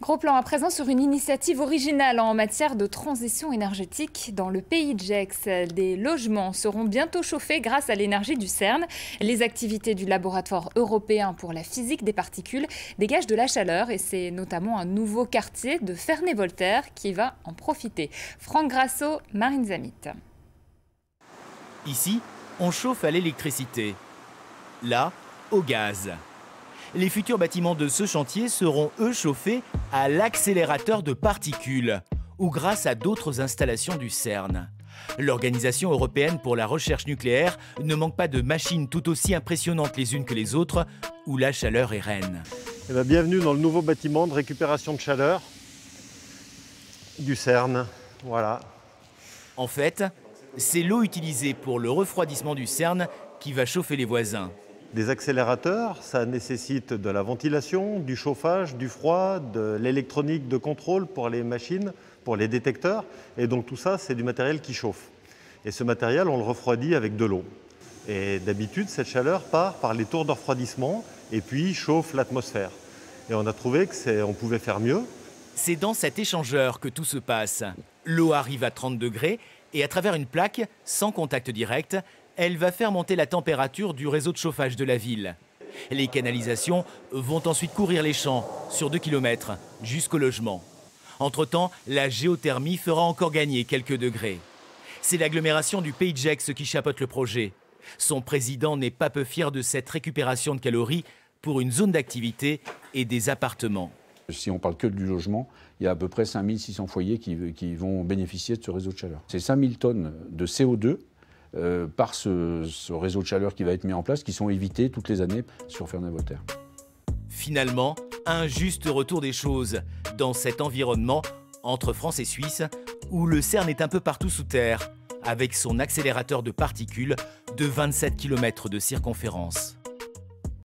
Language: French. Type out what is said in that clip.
Gros plan à présent sur une initiative originale en matière de transition énergétique dans le pays de Gex. Des logements seront bientôt chauffés grâce à l'énergie du CERN. Les activités du laboratoire européen pour la physique des particules dégagent de la chaleur et c'est notamment un nouveau quartier de Ferney-Voltaire qui va en profiter. Franck Grasso, Marine Zamit. Ici, on chauffe à l'électricité. Là, au gaz. Les futurs bâtiments de ce chantier seront, eux, chauffés à l'accélérateur de particules ou grâce à d'autres installations du CERN. L'Organisation européenne pour la recherche nucléaire ne manque pas de machines tout aussi impressionnantes les unes que les autres, où la chaleur est reine. Bienvenue dans le nouveau bâtiment de récupération de chaleur du CERN. Voilà. En fait, c'est l'eau utilisée pour le refroidissement du CERN qui va chauffer les voisins. Des accélérateurs, ça nécessite de la ventilation, du chauffage, du froid, de l'électronique de contrôle pour les machines, pour les détecteurs. Et donc tout ça, c'est du matériel qui chauffe. Et ce matériel, on le refroidit avec de l'eau. Et d'habitude, cette chaleur part par les tours de refroidissement et puis chauffe l'atmosphère. Et on a trouvé qu'on pouvait faire mieux. C'est dans cet échangeur que tout se passe. L'eau arrive à 30 degrés et à travers une plaque, sans contact direct, elle va faire monter la température du réseau de chauffage de la ville. Les canalisations vont ensuite courir les champs sur 2 km jusqu'au logement. Entre-temps, la géothermie fera encore gagner quelques degrés. C'est l'agglomération du Pays de Gex qui chapeaute le projet. Son président n'est pas peu fier de cette récupération de calories pour une zone d'activité et des appartements. Si on parle que du logement, il y a à peu près 5600 foyers qui vont bénéficier de ce réseau de chaleur. C'est 5000 tonnes de CO2 par ce réseau de chaleur qui va être mis en place, qui sont évités toutes les années sur Ferney-Voltaire. Finalement, un juste retour des choses dans cet environnement entre France et Suisse, où le CERN est un peu partout sous terre, avec son accélérateur de particules de 27 km de circonférence.